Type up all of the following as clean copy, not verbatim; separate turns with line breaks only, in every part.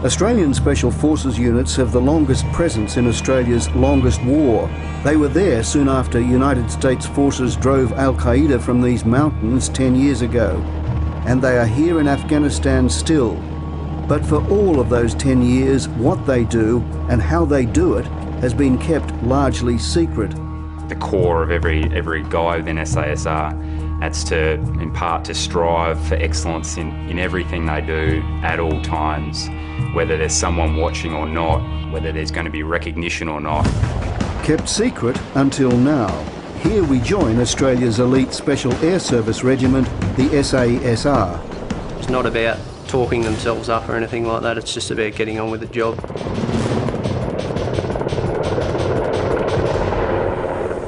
Australian Special Forces units have the longest presence in Australia's longest war. They were there soon after United States forces drove Al-Qaeda from these mountains 10 years ago. And they are here in Afghanistan still. But for all of those 10 years, what they do and how they do it has been kept largely secret.
The core of every guy within SASR, that's to, in part, to strive for excellence in everything they do at all times, whether there's someone watching or not, whether there's going to be recognition or not.
Kept secret until now. Here we join Australia's elite Special Air Service Regiment, the SASR.
It's not about talking themselves up or anything like that, it's just about getting on with the job.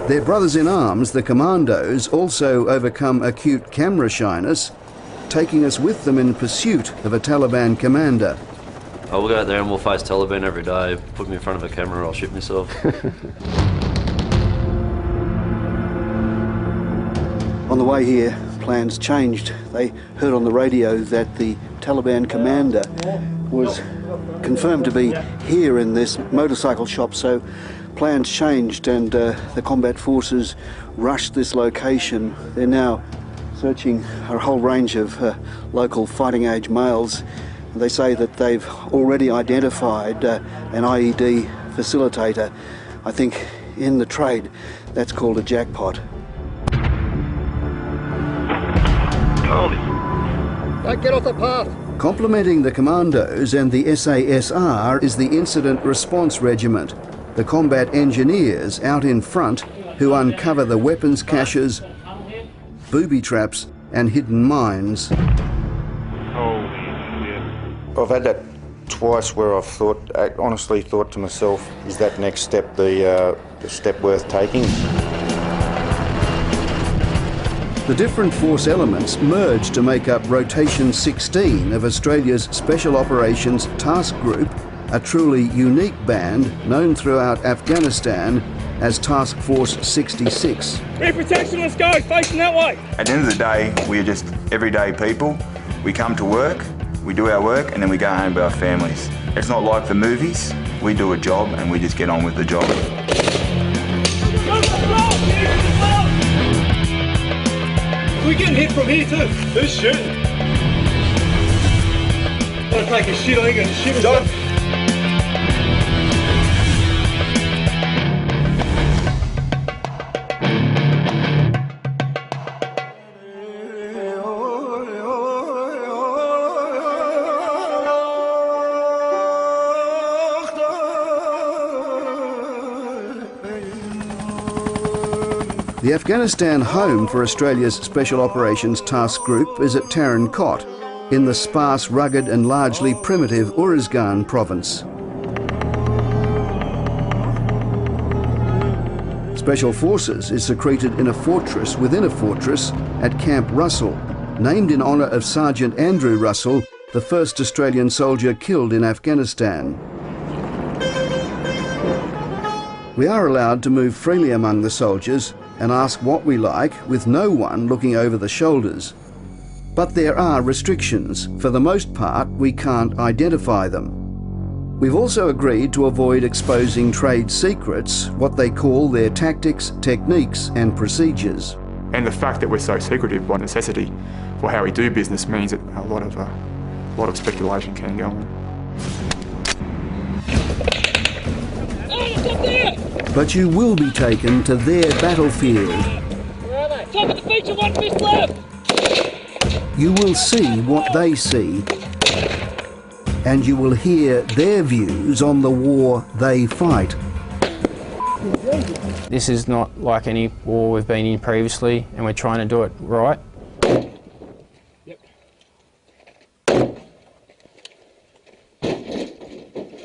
Their brothers in arms, the Commandos, also overcome acute camera shyness, taking us with them in pursuit of a Taliban commander.
We'll go out there and we'll face Taliban every day. Put me in front of a camera, I'll shoot myself.
On the way here, plans changed. They heard on the radio that the Taliban commander was confirmed to be here in this motorcycle shop, so plans changed and the combat forces rushed this location. They're now searching a whole range of local fighting age males. They say that they've already identified an IED facilitator. I think in the trade that's called a jackpot.
Don't get off the path.
Complementing the Commandos and the SASR is the Incident Response Regiment, the combat engineers out in front who uncover the weapons caches, booby traps and hidden mines.
I've had that twice where I've honestly thought to myself, is that next step the step worth taking?
The different force elements merge to make up Rotation 16 of Australia's Special Operations Task Group, a truly unique band known throughout Afghanistan as Task Force 66.
Rear protection, let's go, facing that way.
At the end of the day, we're just everyday people. We come to work, we do our work, and then we go home to our families. It's not like the movies. We do a job and we just get on with the job.
We're getting hit from here too. Who's shooting? Want to take a shit, I think it's shit. Done.
The Afghanistan home for Australia's Special Operations Task Group is at Tarin Kot, in the sparse, rugged and largely primitive Uruzgan province. Special Forces is secreted in a fortress within a fortress at Camp Russell, named in honour of Sergeant Andrew Russell, the first Australian soldier killed in Afghanistan. We are allowed to move freely among the soldiers and ask what we like, with no one looking over the shoulders. But there are restrictions. For the most part, we can't identify them. We've also agreed to avoid exposing trade secrets, what they call their tactics, techniques and procedures.
And the fact that we're so secretive by necessity for how we do business means that a lot of speculation can go on.
But you will be taken to their battlefield.
Where are they? Top of the feature, one fist left.
You will see what they see, and you will hear their views on the war they fight.
This is not like any war we've been in previously, and we're trying to do it right.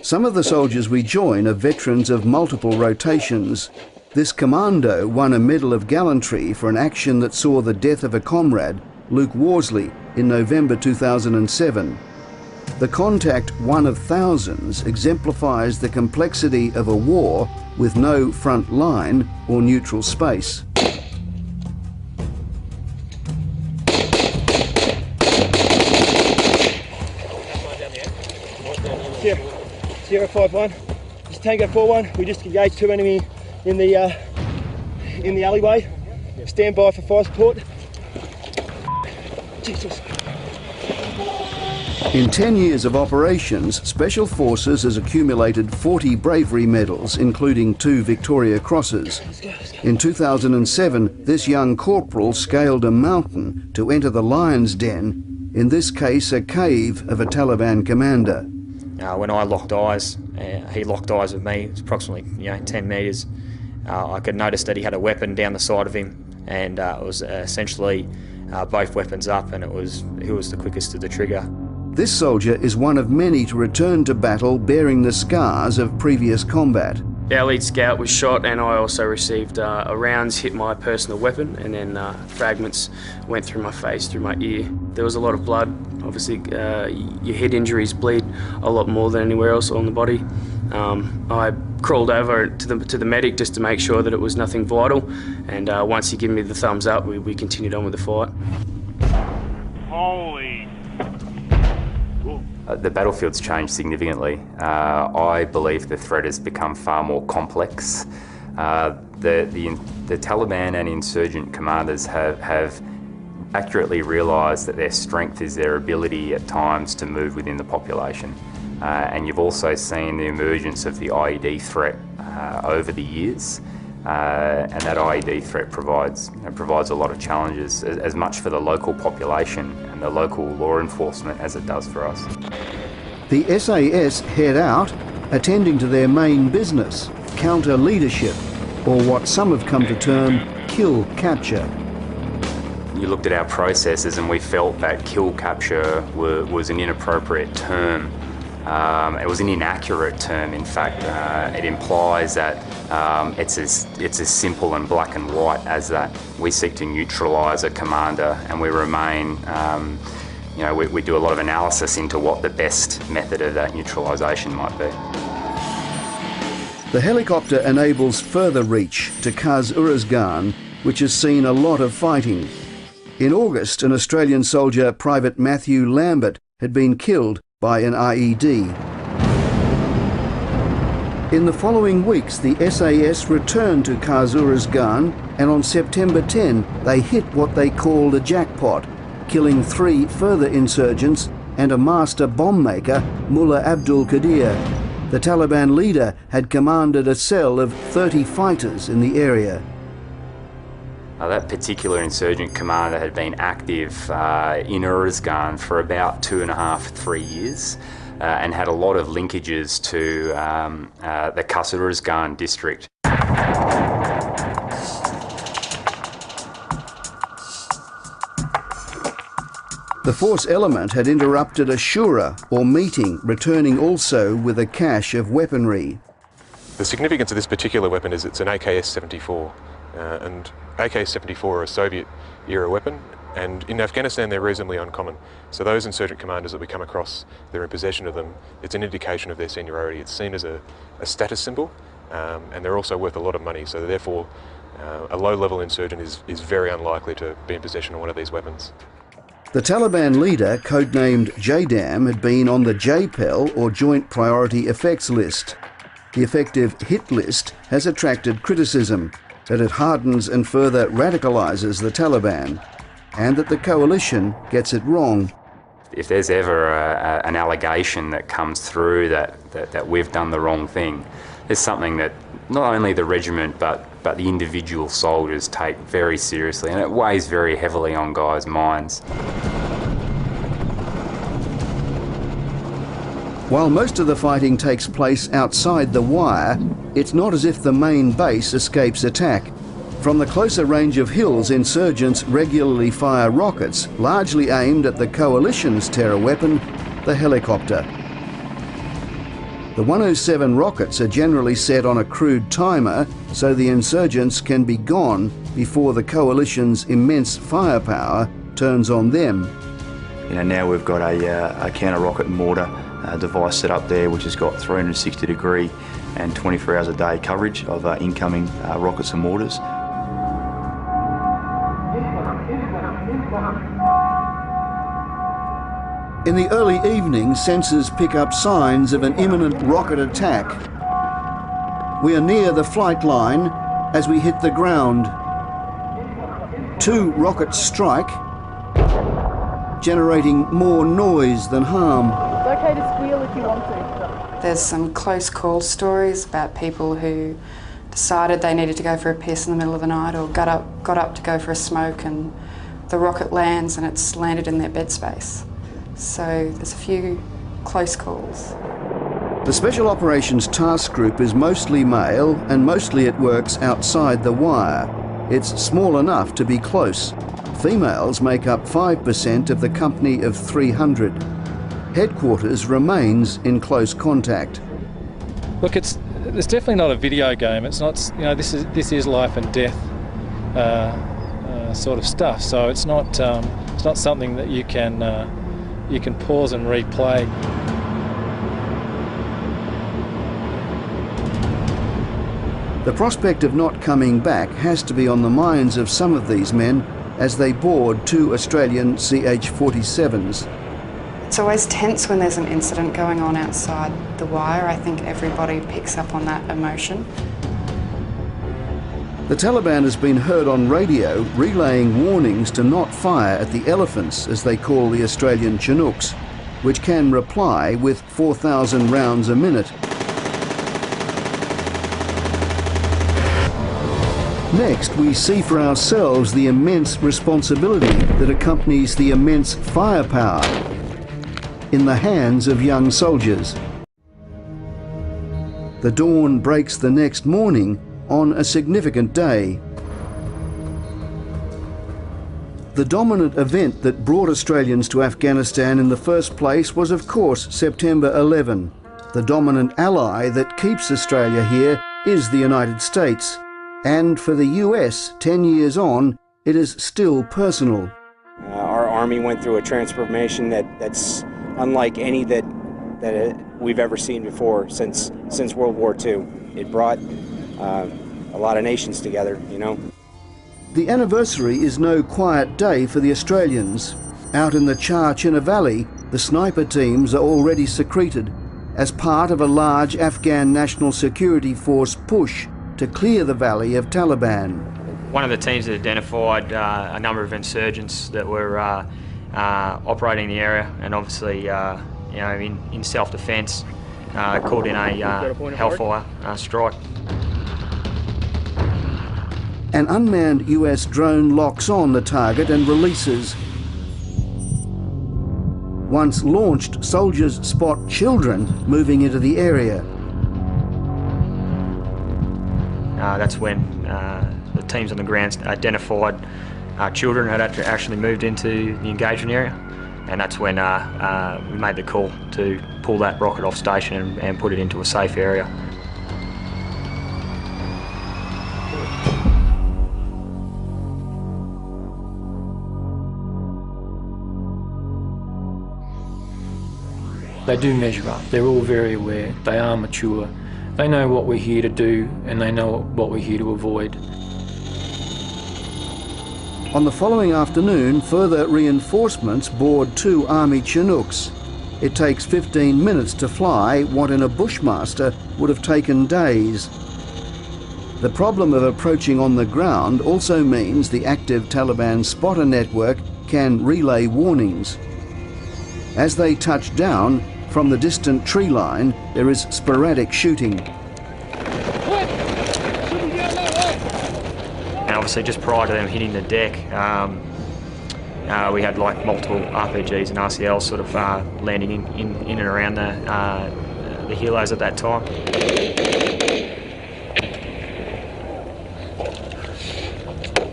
Some of the soldiers we join are veterans of multiple rotations. This commando won a Medal of Gallantry for an action that saw the death of a comrade, Luke Worsley, in November 2007. The contact, one of thousands, exemplifies the complexity of a war with no front line or neutral space.
051. This is Tango 41. We just engaged 2 enemy in the alleyway. Stand by for fire support. Jesus.
In 10 years of operations, Special Forces has accumulated 40 bravery medals, including 2 Victoria Crosses. In 2007, this young corporal scaled a mountain to enter the lion's den, in this case a cave of a Taliban commander.
When I locked eyes, he locked eyes with me. It was approximately 10 metres. I could notice that he had a weapon down the side of him, and it was essentially both weapons up, and he was the quickest to the trigger.
This soldier is one of many to return to battle bearing the scars of previous combat.
Our lead scout was shot, and I also received rounds hit my personal weapon, and then fragments went through my face, through my ear. There was a lot of blood. Obviously, your head injuries bleed a lot more than anywhere else on the body. I crawled over to the medic just to make sure that it was nothing vital, and once he gave me the thumbs up, we continued on with the fight.
Holy.
The battlefield's changed significantly. I believe the threat has become far more complex. The Taliban and insurgent commanders have accurately realised that their strength is their ability at times to move within the population. And you've also seen the emergence of the IED threat over the years. And that IED threat provides a lot of challenges, as much for the local population and the local law enforcement as it does for us.
The SAS head out, attending to their main business, counter leadership, or what some have come to term kill capture.
You looked at our processes and we felt that kill capture was an inappropriate term. It was an inaccurate term, in fact. It implies that it's as simple and black and white as that. We seek to neutralise a commander, and we remain, we do a lot of analysis into what the best method of that neutralisation might be.
The helicopter enables further reach to Kaz-Uruzgan, which has seen a lot of fighting. In August, an Australian soldier, Private Matthew Lambert, had been killed by an IED. In the following weeks, the SAS returned to Kaz-Uruzgan, and on September 10, they hit what they called a jackpot, killing 3 further insurgents and a master bomb maker, Mullah Abdul Qadir. The Taliban leader had commanded a cell of 30 fighters in the area.
That particular insurgent commander had been active in Uruzgan for about 2.5–3 years and had a lot of linkages to the Kaz-Uruzgan district.
The force element had interrupted a shura, or meeting, returning also with a cache of weaponry.
The significance of this particular weapon is it's an AKS-74. And AK-74 are a Soviet-era weapon, and in Afghanistan they're reasonably uncommon. So those insurgent commanders that we come across, they're in possession of them, it's an indication of their seniority. It's seen as a status symbol, and they're also worth a lot of money, so therefore a low-level insurgent is very unlikely to be in possession of one of these weapons.
The Taliban leader, codenamed JDAM, had been on the JPEL, or Joint Priority Effects List. The effective hit list has attracted criticism, that it hardens and further radicalises the Taliban, and that the coalition gets it wrong.
If there's ever an allegation that comes through that we've done the wrong thing, it's something that not only the regiment but the individual soldiers take very seriously, and it weighs very heavily on guys' minds.
While most of the fighting takes place outside the wire, it's not as if the main base escapes attack. From the closer range of hills, insurgents regularly fire rockets, largely aimed at the coalition's terror weapon, the helicopter. The 107 rockets are generally set on a crude timer, so the insurgents can be gone before the coalition's immense firepower turns on them.
Now we've got a counter-rocket mortar device set up there, which has got 360-degree and 24 hours a day coverage of incoming rockets and mortars.
In the early evening, sensors pick up signs of an imminent rocket attack. We are near the flight line as we hit the ground. 2 rockets strike, generating more noise than harm.
It's okay to squeal if you want to. There's some close call stories about people who decided they needed to go for a piss in the middle of the night or got up to go for a smoke, and the rocket lands and it's landed in their bed space. So there's a few close calls.
The Special Operations Task Group is mostly male and mostly it works outside the wire. It's small enough to be close. Females make up 5% of the company of 300. Headquarters remains in close contact.
Look, it's definitely not a video game. It's not, you know, this is life and death sort of stuff. So it's not something that you can pause and replay.
The prospect of not coming back has to be on the minds of some of these men as they board 2 Australian CH-47s.
It's always tense when there's an incident going on outside the wire. I think everybody picks up on that emotion.
The Taliban has been heard on radio relaying warnings to not fire at the elephants, as they call the Australian Chinooks, which can reply with 4,000 rounds a minute. Next, we see for ourselves the immense responsibility that accompanies the immense firepower in the hands of young soldiers. The dawn breaks the next morning on a significant day. The dominant event that brought Australians to Afghanistan in the first place was, of course, September 11. The dominant ally that keeps Australia here is the United States. And for the US, 10 years on, it is still personal.
Our Army went through a transformation that's unlike any that we've ever seen before since World War II. It brought a lot of nations together, you know.
The anniversary is no quiet day for the Australians. Out in the Char-China Valley, the sniper teams are already secreted as part of a large Afghan National Security Force push to clear the valley of Taliban.
One of the teams that identified a number of insurgents that were operating in the area, and obviously, you know, in self-defence, called in a Hellfire strike.
An unmanned US drone locks on the target and releases. Once launched, soldiers spot children moving into the area.
That's when the teams on the ground identified children had actually moved into the engagement area, and that's when we made the call to pull that rocket off station and put it into a safe area.
They do measure up. They're all very aware. They are mature. They know what we're here to do, and they know what we're here to avoid.
On the following afternoon, further reinforcements board 2 Army Chinooks. It takes 15 minutes to fly what in a Bushmaster would have taken days. The problem of approaching on the ground also means the active Taliban spotter network can relay warnings. As they touch down, from the distant tree line, there is sporadic shooting.
And obviously, just prior to them hitting the deck, we had like multiple RPGs and RCLs sort of landing in and around the helos at that time.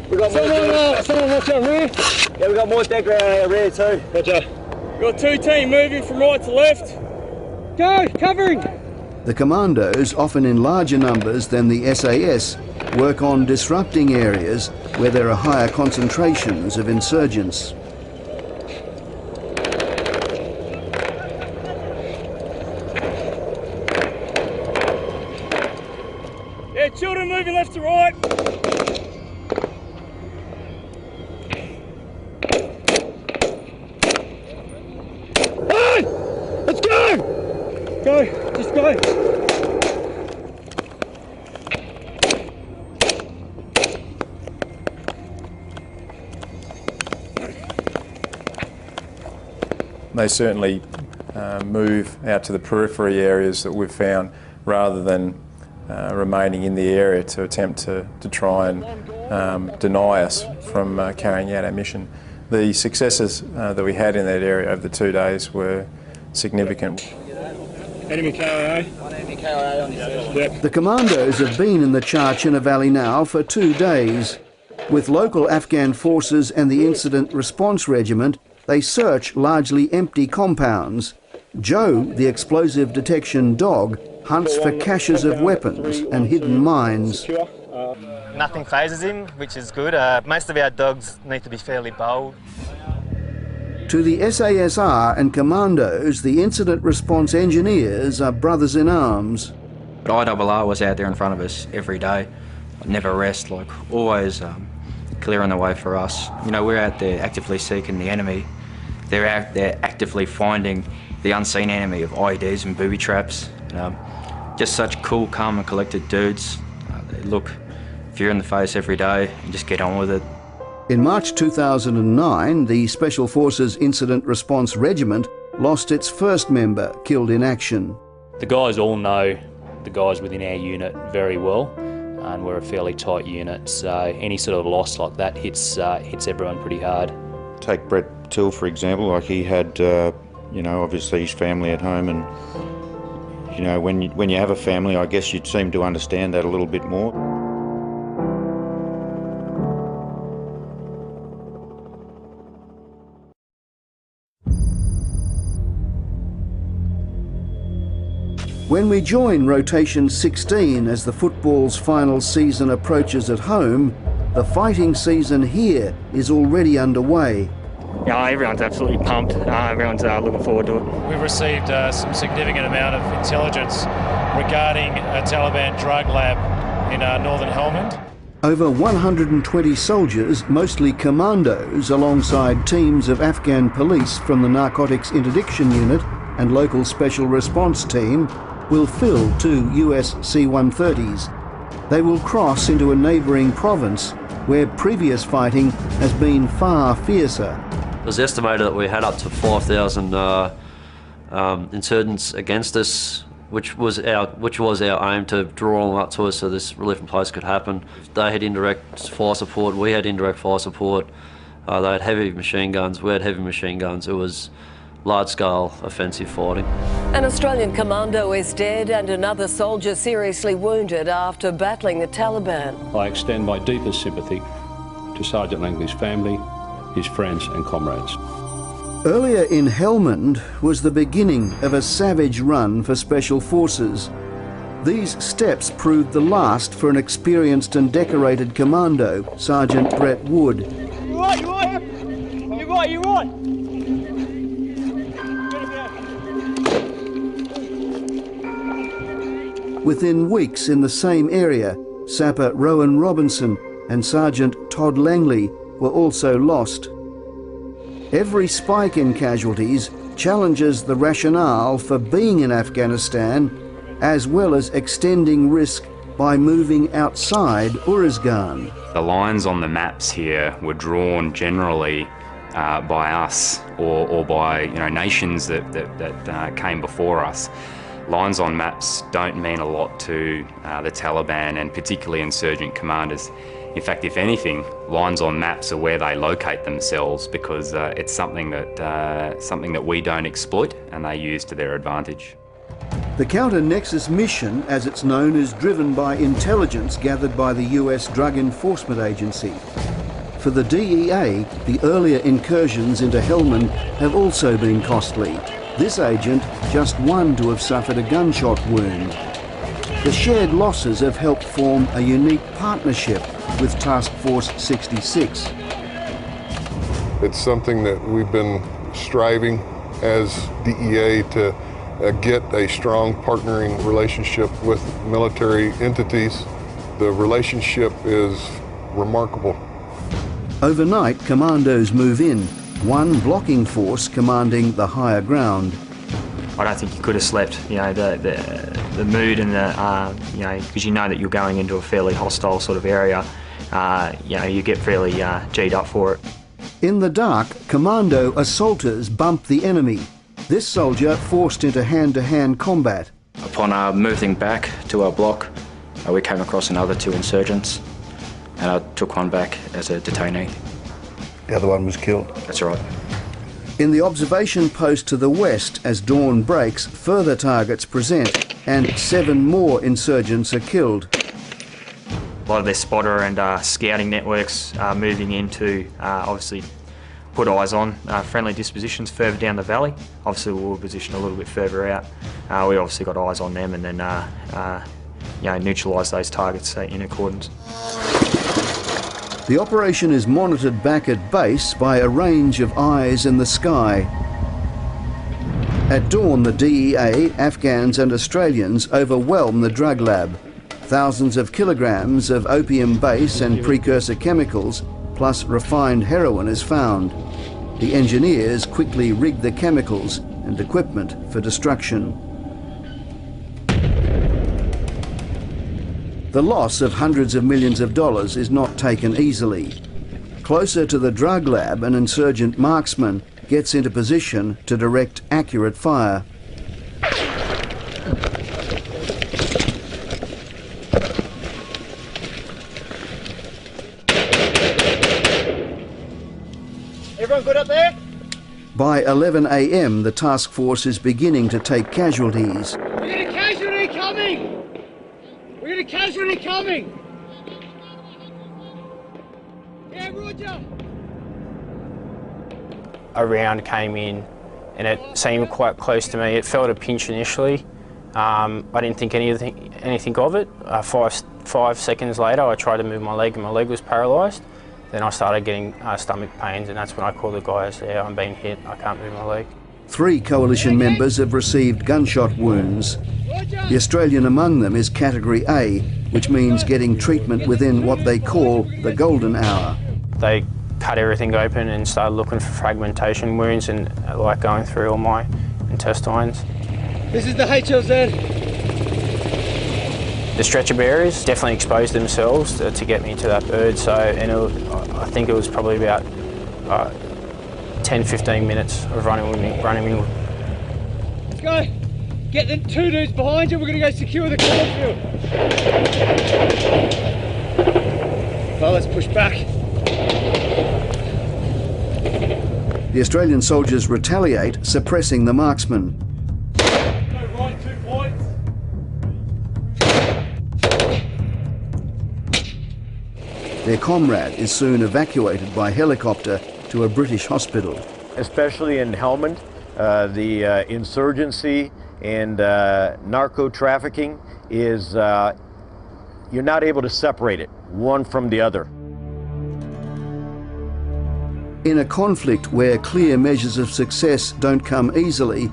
We got someone watch our rear. Yeah, we got more deck around our rear too. Gotcha.
Got 2 teams moving from right to left. Go, covering.
The Commandos, often in larger numbers than the SAS, work on disrupting areas where there are higher concentrations of insurgents.
Yeah, children moving left to right.
Go, just go.
They certainly move out to the periphery areas that we've found rather than remaining in the area to attempt to try and deny us from carrying out our mission. The successes that we had in that area over the 2 days were significant.
Enemy KIA. Enemy KIA on your yep.
The Commandos have been in the Char-China Valley now for 2 days. With local Afghan forces and the Incident Response Regiment, they search largely empty compounds. Joe, the explosive detection dog, hunts for caches of weapons and hidden mines.
Nothing phases him, which is good. Most of our dogs need to be fairly bold.
To the SASR and Commandos, the Incident Response Engineers are brothers in arms.
IRR was out there in front of us every day. Never rest, like always clearing the way for us. You know, we're out there actively seeking the enemy. They're out there actively finding the unseen enemy of IEDs and booby traps. Just such cool, calm and collected dudes. They look fear in the face every day and just get on with it.
In March 2009, the Special Forces Incident Response Regiment lost its first member killed in action.
The guys all know the guys within our unit very well, and we're a fairly tight unit, so any sort of loss like that hits everyone pretty hard.
Take Brett Till, for example. Like, he had, you know, obviously his family at home, and you know, when you have a family, I guess you'd seem to understand that a little bit more.
When we join Rotation 16 as the football's final season approaches at home, the fighting season here is already underway.
Yeah, everyone's absolutely pumped. Everyone's looking forward to it.
We've received some significant amount of intelligence regarding a Taliban drug lab in northern Helmand.
Over 120 soldiers, mostly commandos, alongside teams of Afghan police from the Narcotics Interdiction Unit and local Special Response Team, will fill 2 US C-130s. They will cross into a neighbouring province where previous fighting has been far fiercer.
It was estimated that we had up to 5,000 insurgents against us, which was our aim, to draw them up to us so this relief in place could happen. They had indirect fire support, we had indirect fire support. They had heavy machine guns, we had heavy machine guns. It was large-scale offensive fighting.
An Australian commando is dead and another soldier seriously wounded after battling the Taliban.
I extend my deepest sympathy to Sergeant Langley's family, his friends and comrades.
Earlier in Helmand was the beginning of a savage run for Special Forces. These steps proved the last for an experienced and decorated commando, Sergeant Brett Wood.
You're right.
Within weeks in the same area, Sapper Rowan Robinson and Sergeant Todd Langley were also lost. Every spike in casualties challenges the rationale for being in Afghanistan, as well as extending risk by moving outside Uruzgan.
The lines on the maps here were drawn generally by us or by nations that came before us. Lines on maps don't mean a lot to the Taliban and particularly insurgent commanders. In fact, if anything, lines on maps are where they locate themselves because it's something that we don't exploit and they use to their advantage.
The Counter-Nexus mission, as it's known, is driven by intelligence gathered by the US Drug Enforcement Agency. For the DEA, the earlier incursions into Helmand have also been costly. This agent, just one to have suffered a gunshot wound. The shared losses have helped form a unique partnership with Task Force 66.
It's something that we've been striving as DEA to get a strong partnering relationship with military entities. The relationship is remarkable.
Overnight, commandos move in, one blocking force commanding the higher ground.
I don't think you could have slept. You know, the mood and the you know, because you know that you're going into a fairly hostile sort of area. You know, you get fairly G'd up for it.
In the dark, commando assaulters bump the enemy. This soldier forced into hand-to-hand combat.
Upon moving back to our block, we came across another 2 insurgents, and I took one back as a detainee.
The other one was killed?
That's right.
In the observation post to the west, as dawn breaks, further targets present, and 7 more insurgents are killed.
A lot of their spotter and scouting networks are moving in to obviously put eyes on friendly dispositions further down the valley. Obviously we were positioned a little bit further out. We obviously got eyes on them and then you know, neutralise those targets in accordance.
The operation is monitored back at base by a range of eyes in the sky. At dawn, the DEA, Afghans and Australians overwhelm the drug lab. Thousands of kilograms of opium base and precursor chemicals, plus refined heroin, is found. The engineers quickly rig the chemicals and equipment for destruction. The loss of hundreds of millions of dollars is not taken easily. Closer to the drug lab, an insurgent marksman gets into position to direct accurate fire.
Everyone good up there?
By 11 a.m, the task force is beginning to take casualties.
We got a casualty coming! We got a casualty coming! Yeah, Roger!
A round came in and it seemed quite close to me. It felt a pinch initially. I didn't think anything of it. 5 seconds later I tried to move my leg and my leg was paralysed. Then I started getting stomach pains and that's when I called the guys, yeah, I'm being hit, I can't move my leg.
3 coalition members have received gunshot wounds. The Australian among them is Category A, which means getting treatment within what they call the golden hour.
They cut everything open and started looking for fragmentation wounds and like going through all my intestines.
This is the HLZ.
The stretcher bearers definitely exposed themselves to get me to that bird, so I think it was probably about 10-15 minutes of running with me.
Let's go. Get the 2 dudes behind you, we're going to go secure the cornfield. Well, let's push back.
The Australian soldiers retaliate, suppressing the marksman. Their comrade is soon evacuated by helicopter to a British hospital.
Especially in Helmand, the insurgency and narco-trafficking is, you're not able to separate it, one from the other.
In a conflict where clear measures of success don't come easily,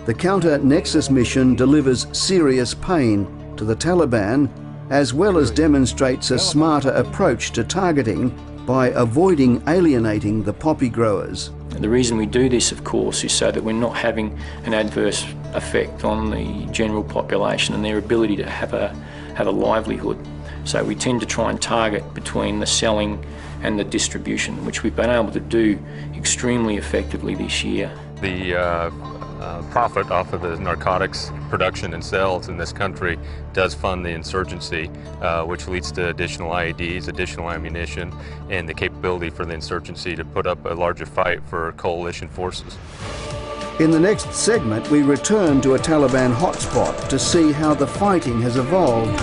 the counter-nexus mission delivers serious pain to the Taliban, as well as demonstrates a smarter approach to targeting by avoiding alienating the poppy growers.
And the reason we do this, of course, is so that we're not having an adverse effect on the general population and their ability to have a livelihood. So we tend to try and target between the selling and the distribution, which we've been able to do extremely effectively this year.
The profit off of the narcotics production and sales in this country does fund the insurgency, which leads to additional IEDs, additional ammunition, and the capability for the insurgency to put up a larger fight for coalition forces.
In the next segment, we return to a Taliban hotspot to see how the fighting has evolved.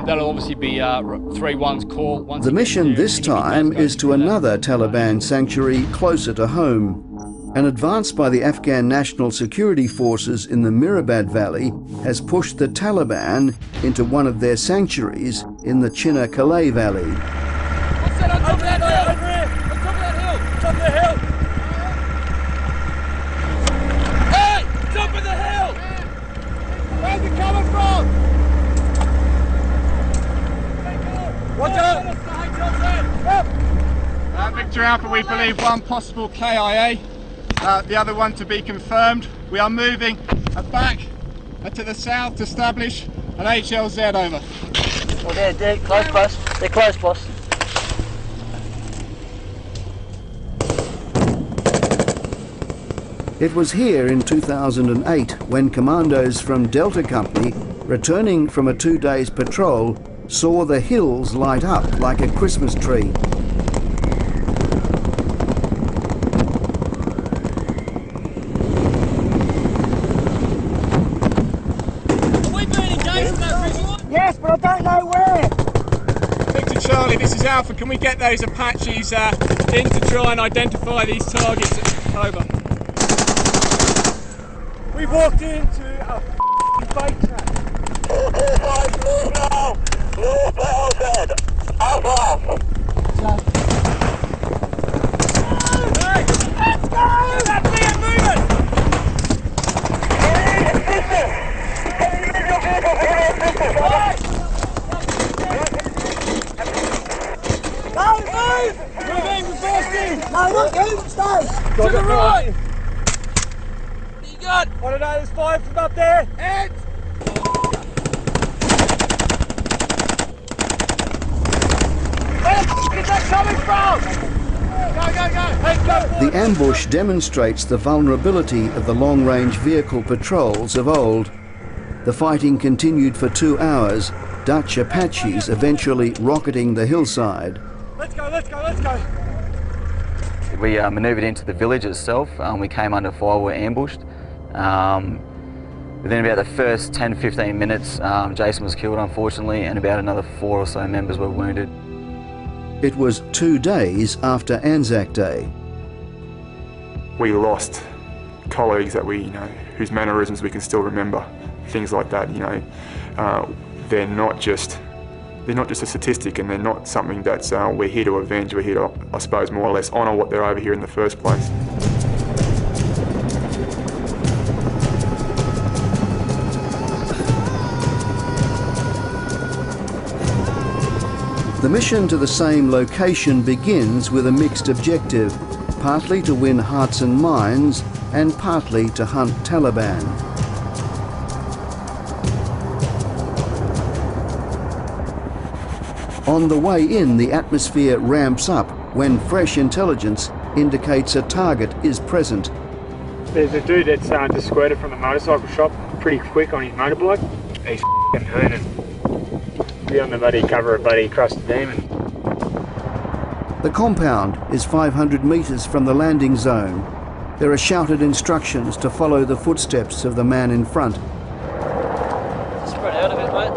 That'll obviously be 3-1's call.
The mission this time is to another Taliban sanctuary closer to home. An advance by the Afghan National Security Forces in the Mirabad Valley has pushed the Taliban into one of their sanctuaries in the Chinna-Kalay Valley.
What's that on top of that hill? Over here! On top of that hill! Top of the hill! Hey! Top of the hill! Where's it coming from?
Victor Alpha, we believe one possible KIA, the other one to be confirmed. We are moving back to the south to establish an HLZ, over.
Oh, they're close, boss. They're close, boss.
It was here in 2008 when Commandos from Delta Company, returning from a 2 days patrol, saw the hills light up like a Christmas tree.
Yes, but I don't know where.
Victor Charlie, this is Alpha. Can we get those Apaches in to try and identify these targets? Over.
We walked into a bike track. Let's go! That's it, moving! No, move! Moving, reversing! No, not you, stay! To the right! You got one of those five from up there. Heads! Where the f is that coming from? Go, go, go! Hey, go!
The ambush demonstrates the vulnerability of the long-range vehicle patrols of old. The fighting continued for 2 hours, Dutch Apaches eventually rocketing the hillside.
Let's go, let's go, let's go!
We manoeuvred into the village itself. We came under fire, we were ambushed. Within about the first 10-15 minutes, Jason was killed, unfortunately, and about another 4 or so members were wounded.
It was 2 days after Anzac Day.
We lost colleagues that whose mannerisms we can still remember. Things like that, they're not just a statistic, and they're not something that's we're here to avenge. We're here to, I suppose, more or less honour what they're over here in the first place.
The mission to the same location begins with a mixed objective, partly to win hearts and minds, and partly to hunt Taliban. On the way in, the atmosphere ramps up when fresh intelligence indicates a target is present.
There's a dude that's just squirted from the motorcycle shop pretty quick on his motorbike. He's f***ing hurting. Be on the bloody cover of bloody Crusted Demon.
The compound is 500 metres from the landing zone. There are shouted instructions to follow the footsteps of the man in front.
Spread out a bit, mate.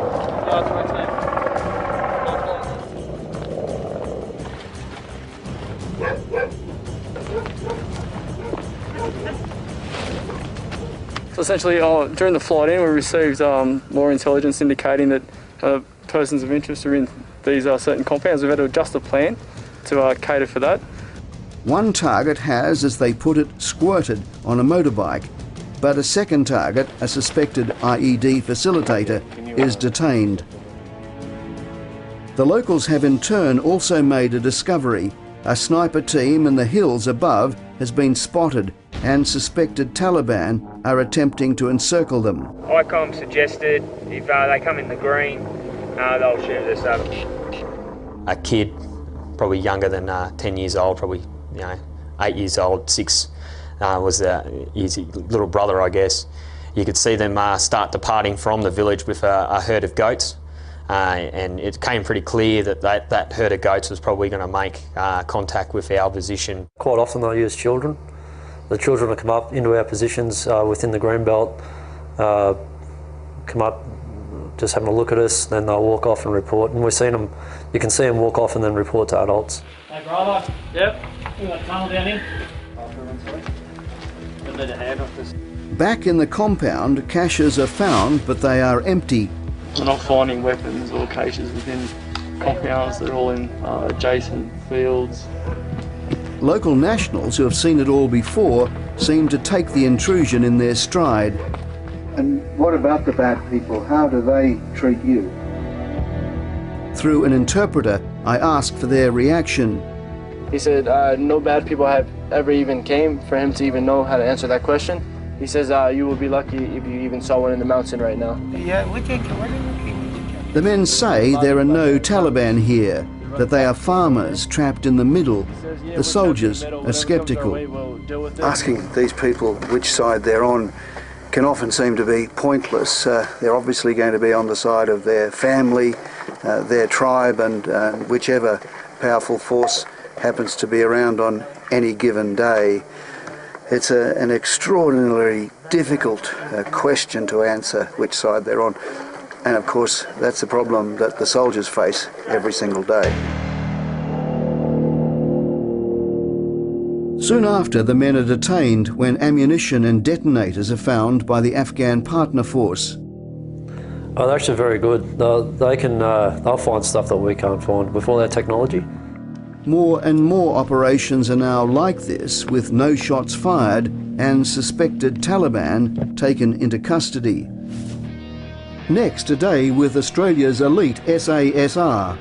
So essentially, during the flight in, we received more intelligence indicating that persons of interest are in these certain compounds. We've had to adjust the plan to cater for that.
One target has, as they put it, squirted on a motorbike, but a second target, a suspected IED facilitator, is detained. The locals have in turn also made a discovery. A sniper team in the hills above has been spotted, and suspected Taliban are attempting to encircle them.
ICOM suggested if they come in the green, they'll shoot us up.
A kid, probably younger than 10 years old, probably 8 years old, 6, was his little brother, I guess. You could see them start departing from the village with a herd of goats, and it came pretty clear that herd of goats was probably going to make contact with our position.
Quite often they'll use children. The children will come up into our positions within the green belt, come up, just having a look at us, then they'll walk off and report. And we've seen them, you can see them walk off and then report to adults.
Hey, Bravo. Yep. You got a tunnel down here? Don't need a hand off this.
Back in the compound, caches are found, but they are empty.
We're not finding weapons or caches within compounds. They're all in adjacent fields.
Local nationals who have seen it all before seem to take the intrusion in their stride. And what about the bad people? How do they treat you? Through an interpreter, I asked for their reaction.
He said no bad people have ever even came for him to even know how to answer that question. He says you will be lucky if you even saw one in the mountain right now.
The men say there are no Taliban here, that they are farmers trapped in the middle. The soldiers are sceptical. Asking these people which side they're on can often seem to be pointless. They're obviously going to be on the side of their family, their tribe, and whichever powerful force happens to be around on any given day. It's an extraordinarily difficult question to answer which side they're on. And of course, that's the problem that the soldiers face every single day. Soon after, the men are detained when ammunition and detonators are found by the Afghan Partner force.
Oh, they're actually very good. They'll find stuff that we can't find with all their technology.
More and more operations are now like this, with no shots fired and suspected Taliban taken into custody. Next, today with Australia's elite SASR.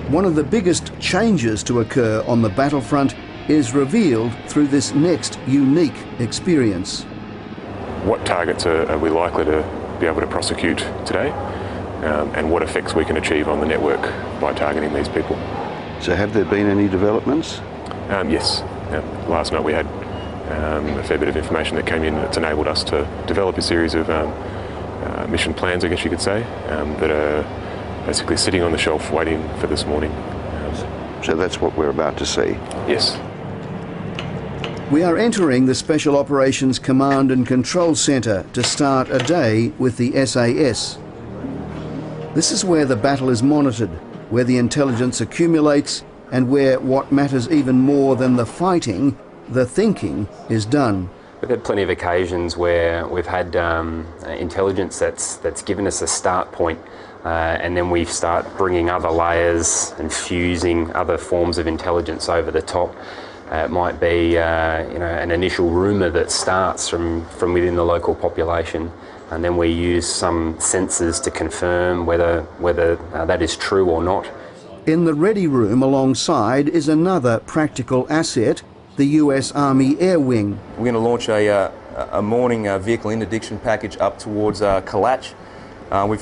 One of the biggest changes to occur on the battlefront is revealed through this next unique experience.
What targets are we likely to be able to prosecute today, and what effects we can achieve on the network by targeting these people.
So have there been any developments?
Yes. Last night we had a fair bit of information that came in that's enabled us to develop a series of mission plans, I guess you could say, that are basically sitting on the shelf waiting for this morning.
So that's what we're about to see?
Yes.
We are entering the Special Operations Command and Control Centre to start a day with the SAS. This is where the battle is monitored, where the intelligence accumulates, and where what matters even more than the fighting, the thinking, is done.
We've had plenty of occasions where we've had intelligence that's given us a start point, and then we start bringing other layers and fusing other forms of intelligence over the top. It might be an initial rumour that starts from within the local population, and then we use some sensors to confirm whether that is true or not.
In the ready room alongside is another practical asset, the US Army Air Wing.
We're going to launch a morning vehicle interdiction package up towards Kalach.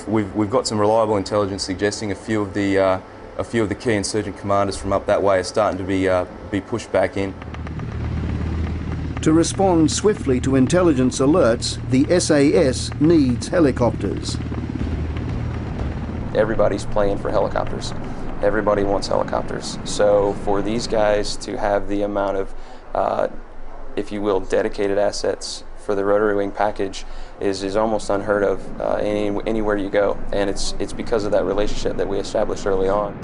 We've got some reliable intelligence suggesting a few of the key insurgent commanders from up that way are starting to be pushed back in.
To respond swiftly to intelligence alerts, the SAS needs helicopters.
Everybody's playing for helicopters. Everybody wants helicopters. So for these guys to have the amount of, if you will, dedicated assets for the rotary wing package is almost unheard of anywhere you go. And it's because of that relationship that we established early on.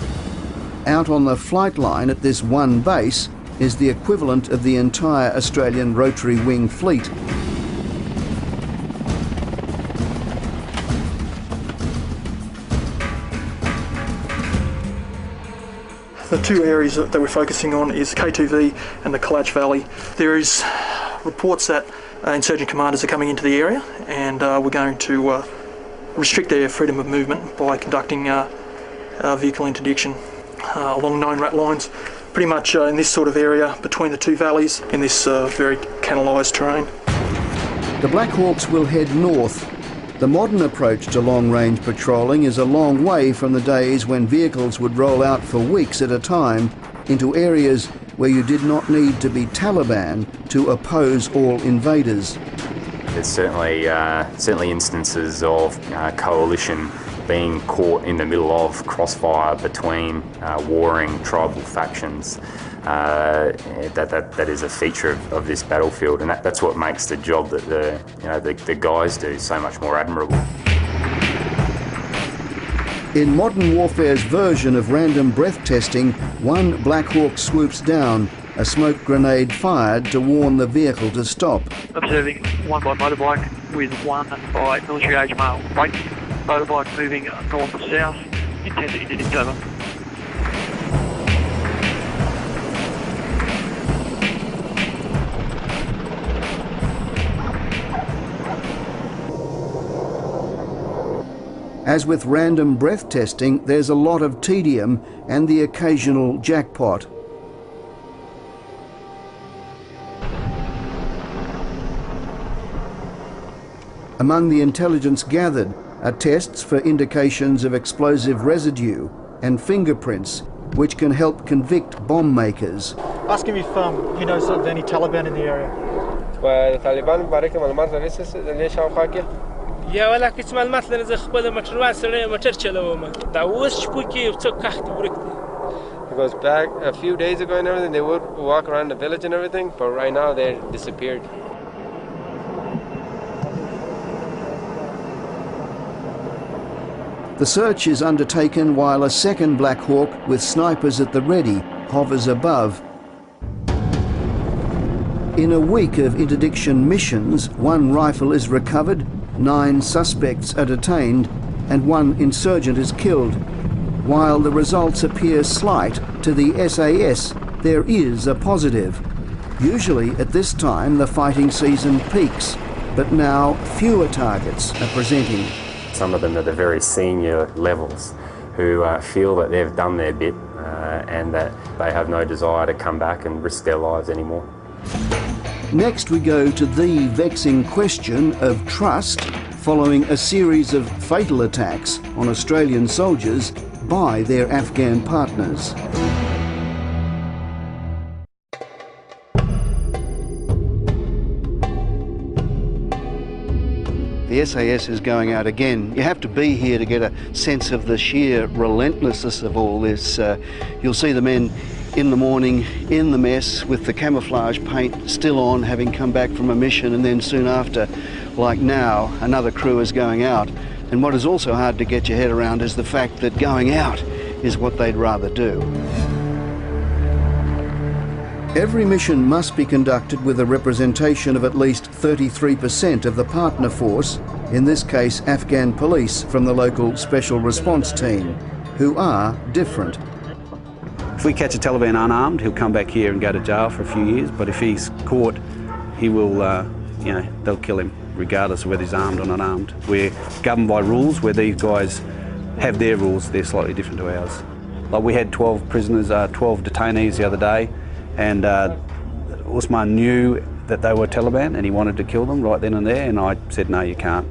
Out on the flight line at this one base is the equivalent of the entire Australian rotary wing fleet.
The two areas that we're focusing on is K2V and the Kalach Valley. There is reports that insurgent commanders are coming into the area, and we're going to restrict their freedom of movement by conducting vehicle interdiction along known rat lines, pretty much in this sort of area between the two valleys in this very canalised terrain.
The Black Hawks will head north. The modern approach to long-range patrolling is a long way from the days when vehicles would roll out for weeks at a time into areas where you did not need to be Taliban to oppose all invaders.
There's certainly instances of coalition being caught in the middle of crossfire between warring tribal factions. That is a feature of this battlefield, and that's what makes the job that the guys do so much more admirable.
In modern warfare's version of random breath testing, one Black Hawk swoops down, a smoke grenade fired to warn the vehicle to stop.
Observing one by motorbike with one by military age male. Right, motorbike moving north and south, intended to interdict over.
As with random breath testing, there's a lot of tedium and the occasional jackpot. Among the intelligence gathered are tests for indications of explosive residue and fingerprints, which can help convict bomb makers.
Ask him if he knows of any Taliban in the area.
یا ولا هیڅ معلومات لري زه خپل موټروان سره موټر چلوم دا اوس شپو کې څوک کخت ورک دي.
Because back a few days ago and everything, they would walk around the village and everything, but right now they're disappeared.
The search is undertaken while a second Black Hawk with snipers at the ready hovers above. In a week of interdiction missions, 1 rifle is recovered, 9 suspects are detained, and 1 insurgent is killed. While the results appear slight to the SAS, there is a positive. Usually at this time the fighting season peaks, but now fewer targets are presenting.
Some of them are the very senior levels who feel that they've done their bit and that they have no desire to come back and risk their lives anymore.
Next we go to the vexing question of trust following a series of fatal attacks on Australian soldiers by their Afghan partners. The SAS is going out again. You have to be here to get a sense of the sheer relentlessness of all this. You'll see the men in the morning in the mess with the camouflage paint still on, having come back from a mission, and then soon after, like now, another crew is going out. And what is also hard to get your head around is the fact that going out is what they'd rather do. Every mission must be conducted with a representation of at least 33% of the partner force, in this case Afghan police from the local special response team, who are different.
If we catch a Taliban unarmed, he'll come back here and go to jail for a few years, but if he's caught, he will, they'll kill him, regardless of whether he's armed or not armed. We're governed by rules, where these guys have their rules, they're slightly different to ours. Like we had 12 prisoners, 12 detainees the other day, and Usman knew that they were Taliban and he wanted to kill them right then and there, and I said, no, you can't.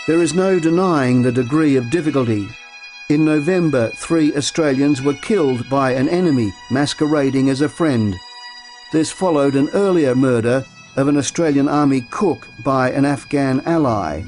There is no denying the degree of difficulty. In November, 3 Australians were killed by an enemy masquerading as a friend. This followed an earlier murder of an Australian Army cook by an Afghan ally.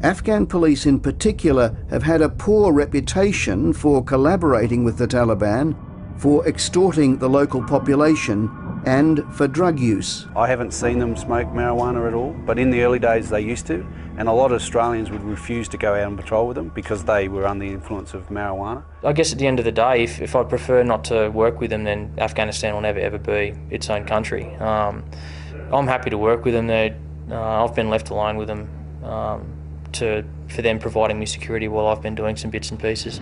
Afghan police in particular have had a poor reputation for collaborating with the Taliban, for extorting the local population, and for drug use.
I haven't seen them smoke marijuana at all, but in the early days they used to, and a lot of Australians would refuse to go out and patrol with them because they were under the influence of marijuana.
I guess at the end of the day, if I prefer not to work with them, then Afghanistan will never ever be its own country. I'm happy to work with them. I've been left alone with them for them providing me security while I've been doing some bits and pieces.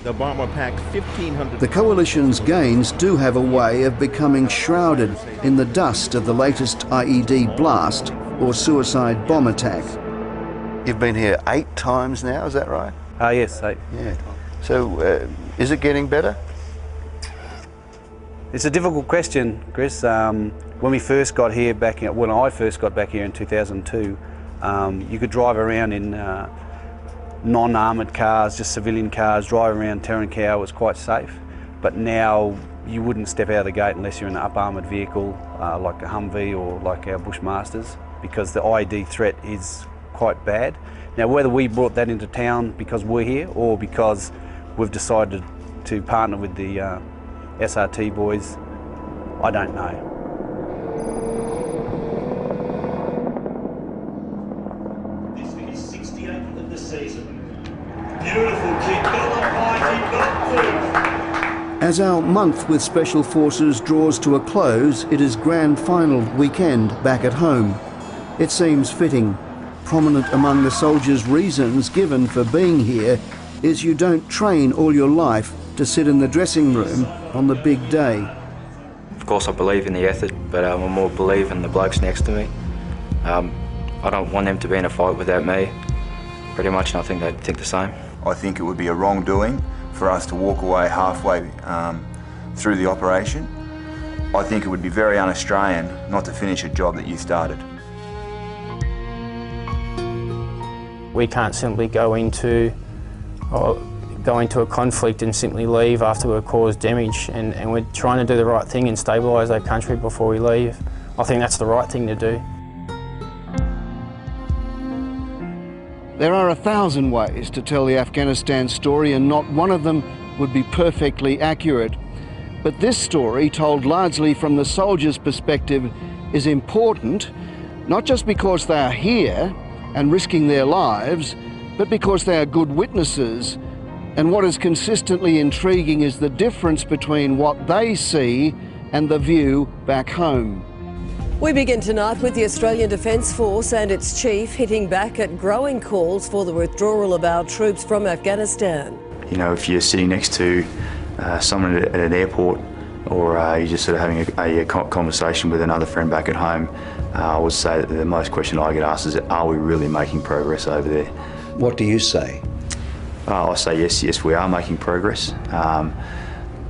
The bomber packed 1,500...
The coalition's gains do have a way of becoming shrouded in the dust of the latest IED blast or suicide bomb attack. You've been here 8 times now, is that right?
Yes, 8.
Yeah. So, is it getting better?
It's a difficult question, Chris. When we first got here when I first got back here in 2002, you could drive around in non-armoured cars, just civilian cars, drive around Terrancow, it was quite safe. But now you wouldn't step out of the gate unless you're in an up-armoured vehicle like a Humvee or like our Bushmasters, because the IED threat is quite bad. Now whether we brought that into town because we're here or because we've decided to partner with the SRT boys, I don't know. As our month with Special Forces draws to a close, it is grand final weekend back at home. It seems fitting. Prominent among the soldiers' reasons given for being here is you don't train all your life to sit in the dressing room on the big day.
Of course I believe in the ethic, but I more believe in the blokes next to me.
I don't want them to be in a fight without me, pretty much, and I think they'd think the same.
I think it would be a wrongdoing for us to walk away halfway through the operation. I think it would be very un-Australian not to finish a job that you started.
We can't simply go into a conflict and simply leave after we've caused damage, and we're trying to do the right thing and stabilise our country before we leave. I think that's the right thing to do.
There are 1,000 ways to tell the Afghanistan story, and not one of them would be perfectly accurate. But this story, told largely from the soldiers' perspective, is important, not just because they are here and risking their lives, but because they are good witnesses. And what is consistently intriguing is the difference between what they see and the view back home.
We begin tonight with the Australian Defence Force and its chief hitting back at growing calls for the withdrawal of our troops from Afghanistan.
You know, if you're sitting next to someone at an airport, or you're just sort of having a conversation with another friend back at home, I would say that the most question I get asked is, are we really making progress over there?
What do you say?
I say yes, we are making progress.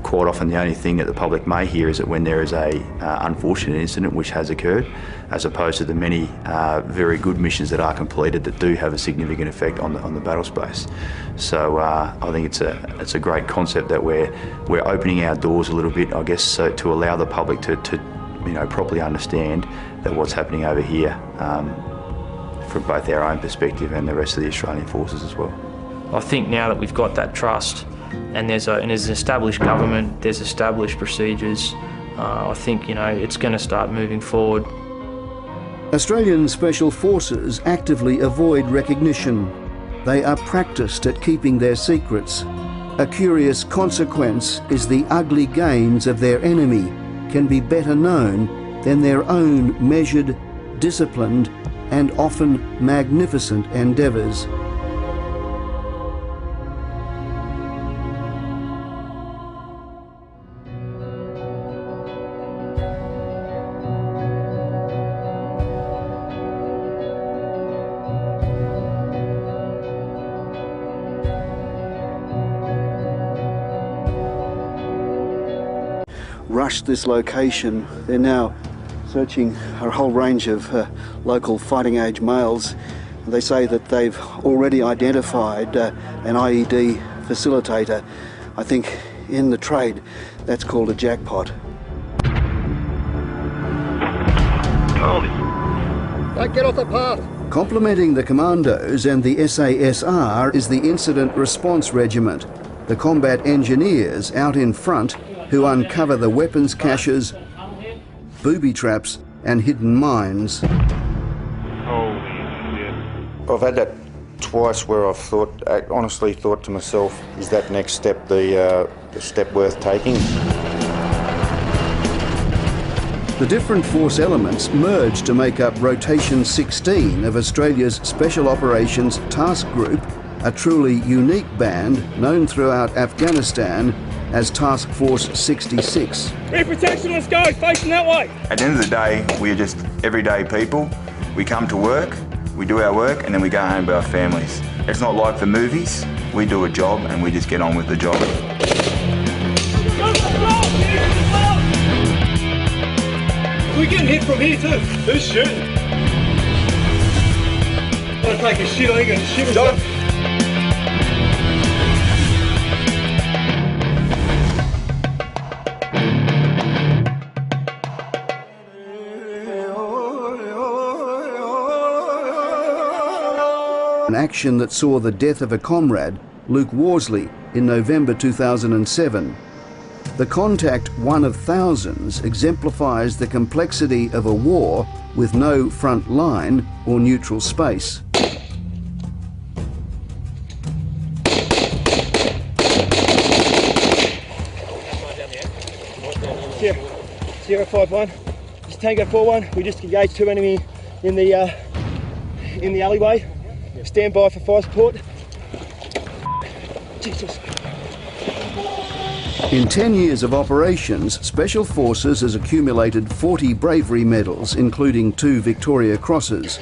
Quite often the only thing that the public may hear is that when there is a unfortunate incident which has occurred, as opposed to the many very good missions that are completed that do have a significant effect on the battle space. So I think it's a great concept that we're opening our doors a little bit, I guess, so to allow the public to properly understand that what's happening over here from both our own perspective and the rest of the Australian forces as well.
I think now that we've got that trust, and there's an established government, there's established procedures, I think it's going to start moving forward.
Australian Special Forces actively avoid recognition. They are practiced at keeping their secrets. A curious consequence is the ugly gains of their enemy can be better known than their own measured, disciplined, and often magnificent endeavours. Rushed this location. They're now searching a whole range of local fighting age males. They say that they've already identified an IED facilitator. I think in the trade that's called a jackpot.
Don't get off the path.
Complementing the Commandos and the SASR is the Incident Response Regiment, the combat engineers out in front who uncover the weapons caches, booby traps and hidden mines.
I've had that twice where I've honestly thought to myself, is that next step the step worth taking?
The different force elements merge to make up Rotation 16 of Australia's Special Operations Task Group, a truly unique band known throughout Afghanistan as Task Force 66.
Rear protection, let's go, facing that way.
At the end of the day, we are just everyday people. We come to work, we do our work, and then we go home to our families. It's not like the movies. We do a job and we just get on with the job.
We're getting hit from here too. Who's shooting? I'm gonna take a shit, I ain't gonna shit myself.
An action that saw the death of a comrade, Luke Worsley, in November 2007. The contact, one of thousands, exemplifies the complexity of a war with no front line or neutral space.
Yeah, 051. It's Tango 41. We just engaged two enemy in the alleyway. Stand by for fire support. Jesus.
In 10 years of operations, Special Forces has accumulated 40 bravery medals, including 2 Victoria Crosses.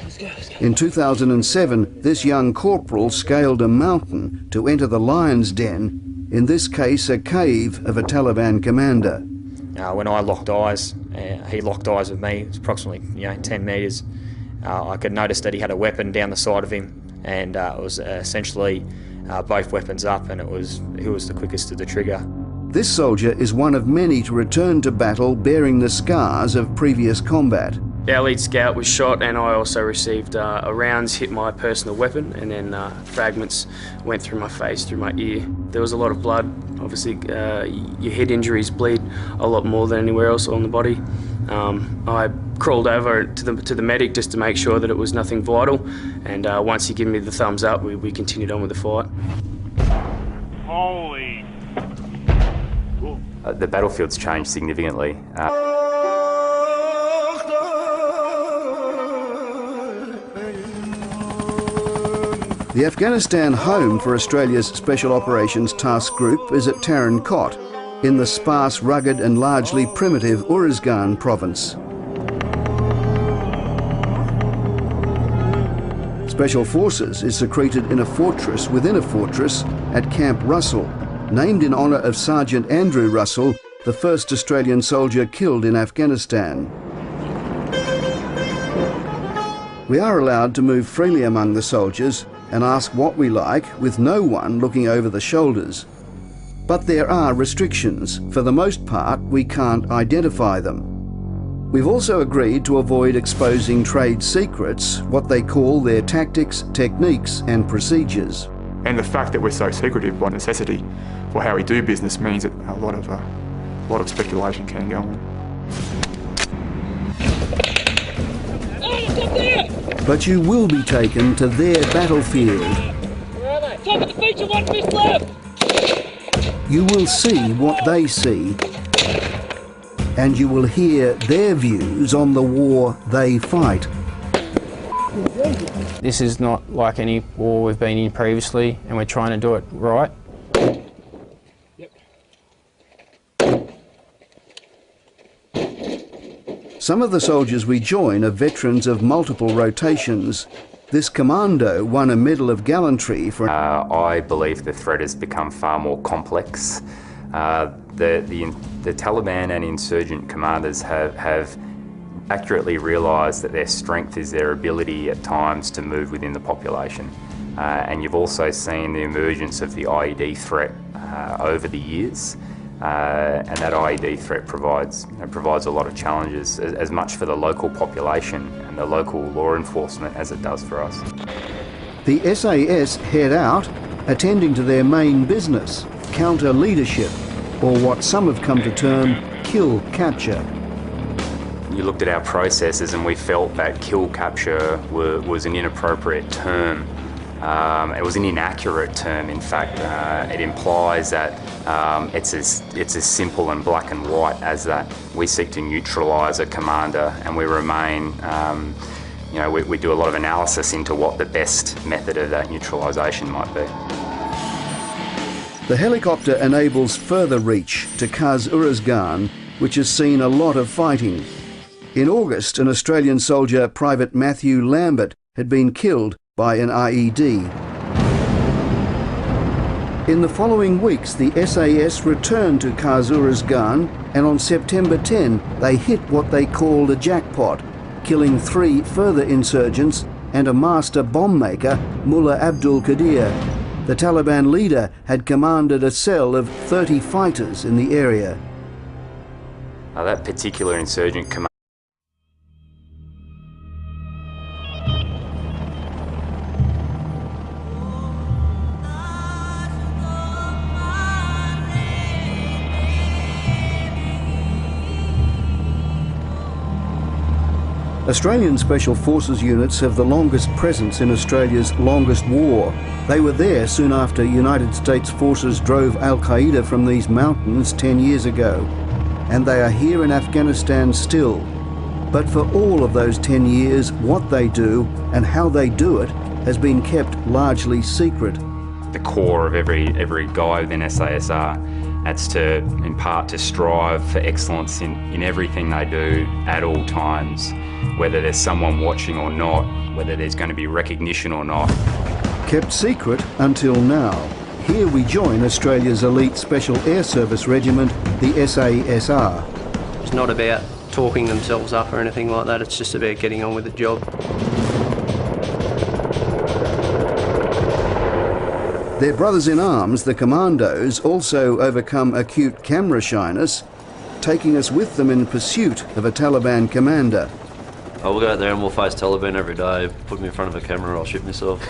In 2007, this young corporal scaled a mountain to enter the lion's den, in this case a cave of a Taliban commander.
When I locked eyes, he locked eyes with me. It was approximately 10 metres. I could notice that he had a weapon down the side of him, and it was essentially both weapons up, and he was the quickest to the trigger.
This soldier is one of many to return to battle bearing the scars of previous combat.
Our lead scout was shot, and I also received rounds hit my personal weapon, and then fragments went through my face, through my ear. There was a lot of blood. Obviously, your head injuries bleed a lot more than anywhere else on the body. I crawled over to the medic just to make sure that it was nothing vital, and once he gave me the thumbs up, we continued on with the fight.
Holy!
The battlefield's changed significantly.
The Afghanistan home for Australia's Special Operations Task Group is at Tarin Kot, in the sparse, rugged and largely primitive Uruzgan province. Special Forces is secreted in a fortress within a fortress at Camp Russell, named in honour of Sergeant Andrew Russell, the first Australian soldier killed in Afghanistan. We are allowed to move freely among the soldiers and ask what we like, with no one looking over the shoulders. But there are restrictions. For the most part, we can't identify them. We've also agreed to avoid exposing trade secrets, what they call their tactics, techniques and procedures.
And the fact that we're so secretive by necessity for how we do business means that a lot of speculation can go on.
But you will be taken to their battlefield.
Where are they? Top of the feature, 1 fist left!
You will see what they see, and you will hear their views on the war they fight.
This is not like any war we've been in previously, and we're trying to do it right.
Some of the soldiers we join are veterans of multiple rotations. This commando won a Medal of Gallantry for...
I believe the threat has become far more complex. The Taliban and insurgent commanders have accurately realised that their strength is their ability at times to move within the population. And you've also seen the emergence of the IED threat over the years. And that IED threat provides a lot of challenges, as much for the local population and the local law enforcement as it does for us.
The SAS head out, attending to their main business, counter leadership, or what some have come to term kill capture.
You looked at our processes and we felt that kill capture was an inappropriate term. It was an inaccurate term, in fact. It implies that it's as simple and black and white as that. We seek to neutralise a commander, and we remain, we do a lot of analysis into what the best method of that neutralisation might be.
The helicopter enables further reach to Kaz Uruzgan, which has seen a lot of fighting. In August, an Australian soldier, Private Matthew Lambert, had been killed by an IED. In the following weeks, the SAS returned to Kaz Uruzgan, and on September 10, they hit what they called a jackpot, killing 3 further insurgents and a master bomb maker, Mullah Abdul Qadir. The Taliban leader had commanded a cell of 30 fighters in the area.
That particular insurgent commander
Australian Special Forces units have the longest presence in Australia's longest war. They were there soon after United States forces drove Al-Qaeda from these mountains 10 years ago. And they are here in Afghanistan still. But for all of those 10 years, what they do and how they do it has been kept largely secret.
The core of every guy within SASR That's to, in part, to strive for excellence in everything they do at all times, whether there's someone watching or not, whether there's going to be recognition or not.
Kept secret until now. Here we join Australia's elite Special Air Service Regiment, the SASR.
It's not about talking themselves up or anything like that, it's just about getting on with the job.
Their brothers in arms, the Commandos, also overcome acute camera shyness, taking us with them in pursuit of a Taliban commander.
I will go out there and we'll face Taliban every day. Put me in front of a camera, I'll shoot myself.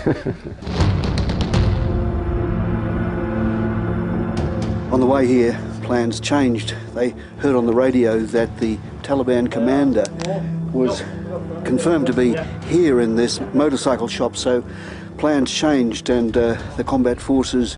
On the way here, plans changed. They heard on the radio that the Taliban commander was confirmed to be here in this motorcycle shop, so plans changed and the combat forces